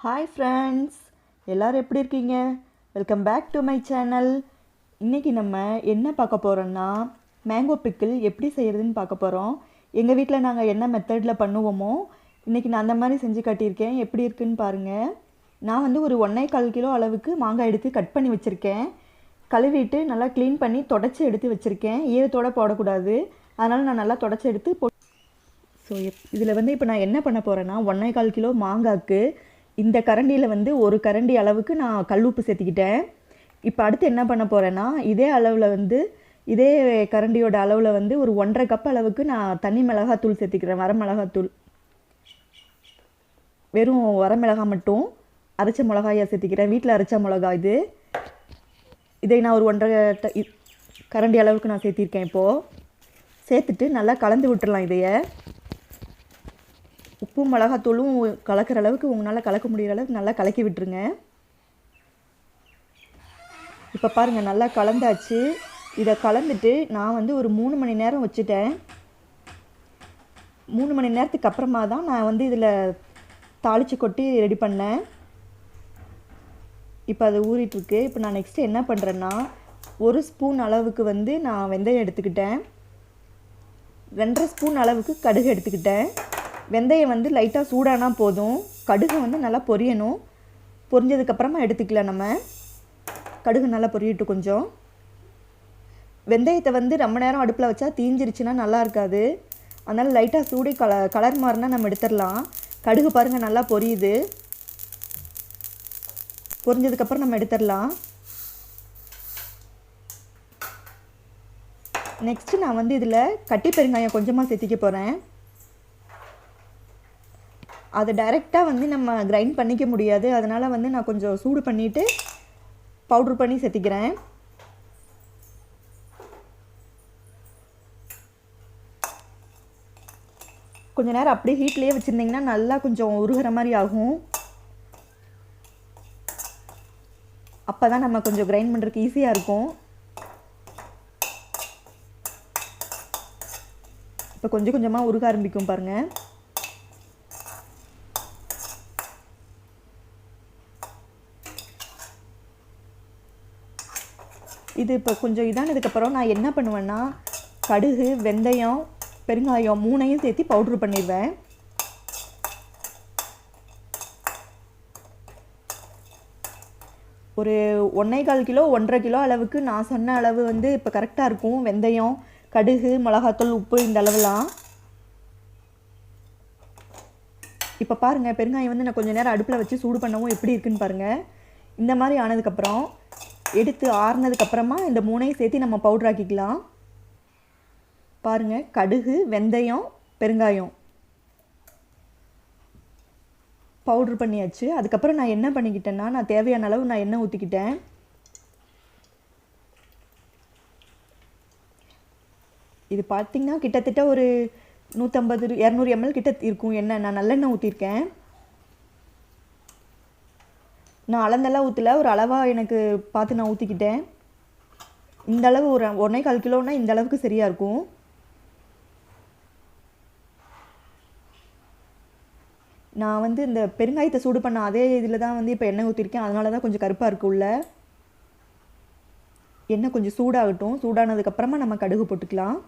Hi friends, எல்லோரும் எப்படி இருக்கீங்க? Welcome back to my channel. இன்றைக்கி நம்ம என்ன பார்க்க போகிறோன்னா, மேங்கோ பிக்கிள் எப்படி செய்கிறதுன்னு பார்க்க போகிறோம். எங்கள் வீட்டில் நாங்கள் என்ன மெத்தடில் பண்ணுவோமோ இன்றைக்கி நான் அந்த மாதிரி செஞ்சு காட்டியிருக்கேன். எப்படி இருக்குன்னு பாருங்கள். நான் வந்து ஒரு 1.25 கிலோ அளவுக்கு மாங்காய் எடுத்து கட் பண்ணி வச்சுருக்கேன். கழுவிட்டு நல்லா க்ளீன் பண்ணி தொடச்சி எடுத்து வச்சுருக்கேன். ஈரத்தோடு போடக்கூடாது, அதனால் நான் நல்லா தொடச்சி எடுத்து ஸோ இதில் வந்து இப்போ நான் என்ன பண்ண போகிறேன்னா, 1.25 கிலோ மாங்காய்க்கு இந்த கரண்டியில் வந்து ஒரு கரண்டி அளவுக்கு நான் கல்லுப்பு சேர்த்திக்கிட்டேன். இப்போ அடுத்து என்ன பண்ண போகிறேன்னா, இதே அளவில் வந்து இதே கரண்டியோட அளவில் வந்து ஒரு 1.5 கப் அளவுக்கு நான் தனி மிளகாத்தூள் சேர்த்திக்கிறேன். வரமிளகாத்தூள், வெறும் வரமிளகாய் மட்டும் அரைச்ச மிளகாயை சேர்த்திக்கிறேன். வீட்டில் அரைச்ச மிளகாய் இது. இதை நான் ஒரு 1.5 கரண்டி அளவுக்கு நான் சேர்த்திருக்கேன். இப்போது சேர்த்துட்டு நல்லா கலந்து விட்டுடலாம். இதையை உப்பு மிளகாத்தூளும் கலக்கிற அளவுக்கு உங்களால் கலக்க முடிகிற அளவுக்கு நல்லா கலக்கி விட்டுருங்க. இப்போ பாருங்கள், நல்லா கலந்தாச்சு. இதை கலந்துட்டு நான் வந்து ஒரு 3 மணி நேரம் வச்சுட்டேன். 3 மணி நேரத்துக்கு அப்புறமா தான் நான் வந்து இதில் தாளித்து கொட்டி ரெடி பண்ணேன். இப்போ அது ஊறிட்டுருக்கு. இப்போ நான் நெக்ஸ்ட்டு என்ன பண்ணுறேன்னா, 1 ஸ்பூன் அளவுக்கு வந்து நான் வெந்தயம் எடுத்துக்கிட்டேன். 2.5 ஸ்பூன் அளவுக்கு கடுகு எடுத்துக்கிட்டேன். வெந்தயம் வந்து லைட்டாக சூடானா போதும். கடுகு வந்து நல்லா பொரியணும். பொரிஞ்சதுக்கப்புறமா எடுத்துக்கலாம். நம்ம கடுகு நல்லா பொரியட்டும் கொஞ்சம். வெந்தயத்தை வந்து ரொம்ப நேரம் அடுப்பில் வச்சா தீஞ்சிருச்சுன்னா நல்லா இருக்காது. அதனால் லைட்டாக சூடி கலர் மாறினா நம்ம எடுத்துடலாம். கடுகு பாருங்கள் நல்லா பொரியுது. பொரிஞ்சதுக்கப்புறம் நம்ம எடுத்துடலாம். நெக்ஸ்ட்டு நான் வந்து இதில் கட்டி பெருங்காயம் கொஞ்சமாக சேர்த்திக்க போகிறேன். அதை டைரெக்டாக வந்து நம்ம கிரைண்ட் பண்ணிக்க முடியாது, அதனால் வந்து நான் கொஞ்சம் சூடு பண்ணிவிட்டு பவுட்ரு பண்ணி சேர்த்திக்கிறேன். கொஞ்சம் நேரம் அப்படியே ஹீட்லேயே வச்சுருந்திங்கன்னா நல்லா கொஞ்சம் உருகிற மாதிரி ஆகும். அப்போ தான் நம்ம கொஞ்சம் கிரைண்ட் பண்ணுறதுக்கு ஈஸியாக இருக்கும். இப்போ கொஞ்சம் கொஞ்சமாக உருக ஆரம்பிக்கும் பாருங்கள். இது இப்போ கொஞ்சம் இதானதுக்கப்புறம் நான் என்ன பண்ணுவேன்னா, கடுகு, வெந்தயம், பெருங்காயம் 3ஐயும் சேர்த்து பவுட்ரு பண்ணிடுவேன். ஒரு 1.25 கிலோ 1.5 கிலோ அளவுக்கு நான் சொன்ன அளவு வந்து இப்போ கரெக்டாக இருக்கும். வெந்தயம், கடுகு, மிளகாத்தூள், உப்பு இந்த அளவுலாம். இப்போ பாருங்கள், பெருங்காயம் வந்து நான் கொஞ்சம் நேரம் அடுப்பில் வச்சு சூடு பண்ணவும் எப்படி இருக்குன்னு பாருங்கள். இந்த மாதிரி ஆனதுக்கப்புறம் எடுத்து ஆறுனதுக்கப்புறமா இந்த 3ஐயும் சேர்த்து நம்ம பவுட்ரு ஆக்கிக்கலாம். பாருங்கள், கடுகு, வெந்தயம், பெருங்காயம் பவுட்ரு பண்ணியாச்சு. அதுக்கப்புறம் நான் என்ன பண்ணிக்கிட்டேன்னா, நான் தேவையான அளவு நான் எண்ணெய் ஊற்றிக்கிட்டேன். இது பார்த்திங்கன்னா கிட்டத்தட்ட ஒரு 150-200 ml கிட்ட இருக்கும் எண்ணெய். நான் நல்லெண்ணெய் ஊற்றிருக்கேன். நான் அளந்தெல்லாம் ஊற்றல, ஒரு அளவாக எனக்கு பார்த்து நான் ஊற்றிக்கிட்டேன். இந்த அளவு ஒரு 1.25 கிலோன்னா இந்த அளவுக்கு சரியாக இருக்கும். நான் வந்து இந்த பெருங்காயத்தை சூடு பண்ண அதே இதில் தான் வந்து இப்போ எண்ணெய் ஊற்றிருக்கேன். அதனால தான் கொஞ்சம் கருப்பாக இருக்குது உள்ள. எண்ணெய் கொஞ்சம் சூடாகட்டும். சூடானதுக்கப்புறமா நம்ம கடுகு போட்டுக்கலாம்.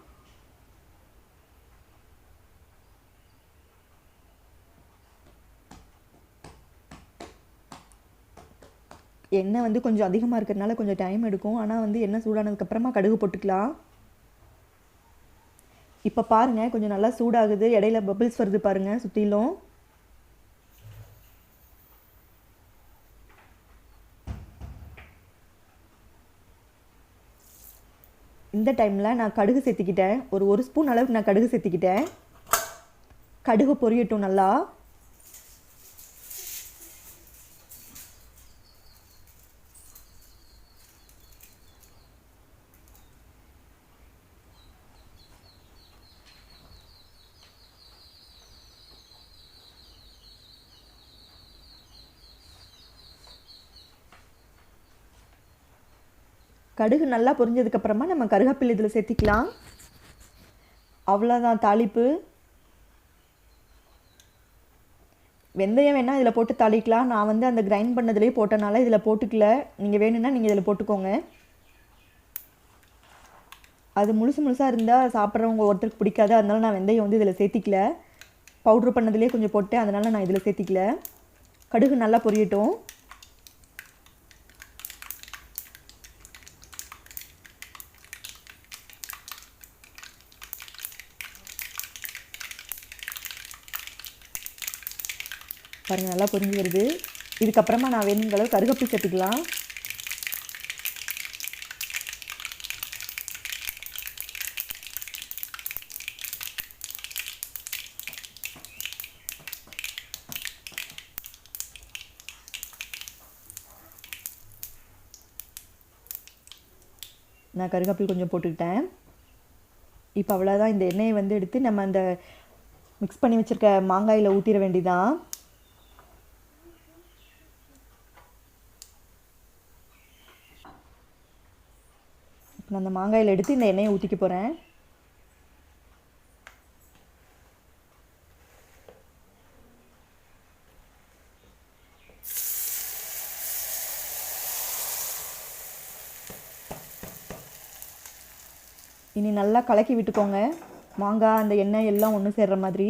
எண்ணெய் வந்து கொஞ்சம் அதிகமாக இருக்கிறதுனால கொஞ்சம் டைம் எடுக்கும். ஆனால் வந்து எண்ணெய் சூடானதுக்கப்புறமா கடுகு போட்டுக்கலாம். இப்போ பாருங்கள், கொஞ்சம் நல்லா சூடாகுது. இடையில பபிள்ஸ் வருது பாருங்கள் சுற்றிலும். இந்த டைமில் நான் கடுகு சேர்த்திக்கிட்டேன். ஒரு ஸ்பூன் அளவுக்கு நான் கடுகு சேர்த்திக்கிட்டேன். கடுகு பொரியட்டும் நல்லா. கடுகு நல்லா பொரிஞ்சதுக்கப்புறமா நம்ம கருவேப்பிலை இதில் சேர்த்திக்கலாம். அவ்வளோதான் தாளிப்பு. வெந்தயம் வேணால் இதில் போட்டு தாளிக்கலாம். நான் வந்து அந்த கிரைண்ட் பண்ணதுலேயே போட்டனால இதில் போட்டுக்கல. நீங்கள் வேணும்னா நீங்கள் இதில் போட்டுக்கோங்க. அது முழுசாக இருந்தால் சாப்பிட்றவங்க ஒருத்தருக்கு பிடிக்காது, அதனால நான் வெந்தயம் வந்து இதில் சேர்த்திக்கல. பவுட்ரு பண்ணதுலேயே கொஞ்சம் போட்டேன், அதனால் நான் இதில் சேர்த்திக்கல. கடுகு நல்லா பொரியட்டும். பாருங்கள் நல்லா பொரிஞ்சு வருது. இதுக்கப்புறமா நான் வேணுங்கிற அளவு கருவேப்பிலை சேர்த்துக்கலாம். நான் கருவேப்பிலை கொஞ்சம் போட்டுக்கிட்டேன். இப்போ அவ்வளோதான். இந்த எண்ணெயை வந்து எடுத்து நம்ம அந்த மிக்ஸ் பண்ணி வச்சுருக்க மாங்காயில் ஊற்றிட வேண்டியதான். இப்போ நான் அந்த மாங்காயில் எடுத்து இந்த எண்ணெயை ஊற்றிக்க போகிறேன். இனி நல்லா கலக்கி விட்டுக்கோங்க. மாங்காய் அந்த எண்ணெய் எல்லாம் ஒன்று சேர்கிற மாதிரி.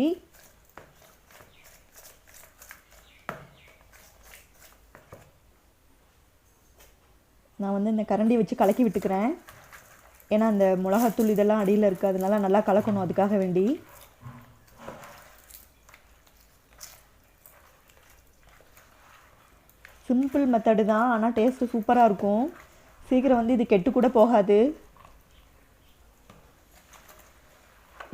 நான் வந்து இந்த கரண்டி வச்சு கலக்கி விட்டுக்கிறேன். ஏன்னா அந்த மிளகாத்தூள் இதெல்லாம் அடியில் இருக்குது, அதனால நல்லா கலக்கணும், அதுக்காக வேண்டி. சிம்பிள் மெத்தடு தான், ஆனால் டேஸ்ட்டு சூப்பராக இருக்கும். சீக்கிரம் வந்து இது கெட்டு கூட போகாது.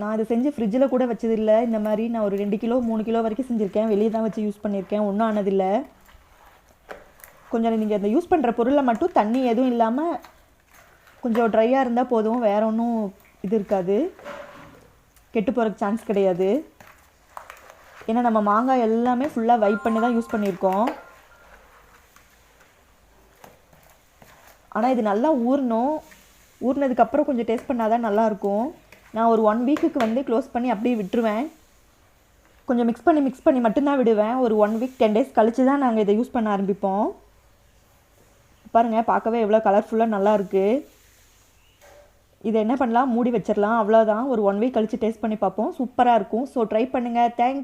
நான் இது செஞ்சு ஃப்ரிட்ஜில் கூட வச்சதில்லை. இந்த மாதிரி நான் ஒரு 2 கிலோ 3 கிலோ வரைக்கும் செஞ்சுருக்கேன். வெளியே தான் வச்சு யூஸ் பண்ணியிருக்கேன், ஒன்றும் ஆனதில்லை. கொஞ்சம் நீங்கள் அந்த யூஸ் பண்ணுற பொருளை மட்டும் தண்ணி எதுவும் இல்லாமல் கொஞ்சம் ட்ரையாக இருந்தால் போதும், வேறு ஒன்றும் இது இருக்காது, கெட்டு போகிறதுக்கு சான்ஸ் கிடையாது. ஏன்னா நம்ம மாங்காய் எல்லாமே ஃபுல்லாக வைப் பண்ணி தான் யூஸ் பண்ணியிருக்கோம். ஆனால் இது நல்லா ஊறணும். ஊறினதுக்கப்புறம் கொஞ்சம் டேஸ்ட் பண்ணால் தான் நல்லாயிருக்கும். நான் ஒரு 1 வீக்குக்கு வந்து க்ளோஸ் பண்ணி அப்படியே விட்டுருவேன். கொஞ்சம் மிக்ஸ் பண்ணி மட்டும்தான் விடுவேன். ஒரு 1 வீக் 10 டேஸ் கழித்து தான் நாங்கள் இதை யூஸ் பண்ண ஆரம்பிப்போம். பாருங்கள், பார்க்கவே எவ்வளோ கலர்ஃபுல்லாக நல்லா இருக்குது. இதை என்ன பண்ணலாம், மூடி வச்சிடலாம், அவ்வளோதான். ஒரு 1 வீக் கழித்து டேஸ்ட் பண்ணி பார்ப்போம். சூப்பராக இருக்கும். ஸோ ட்ரை பண்ணுங்கள். தேங்க்ஸ்.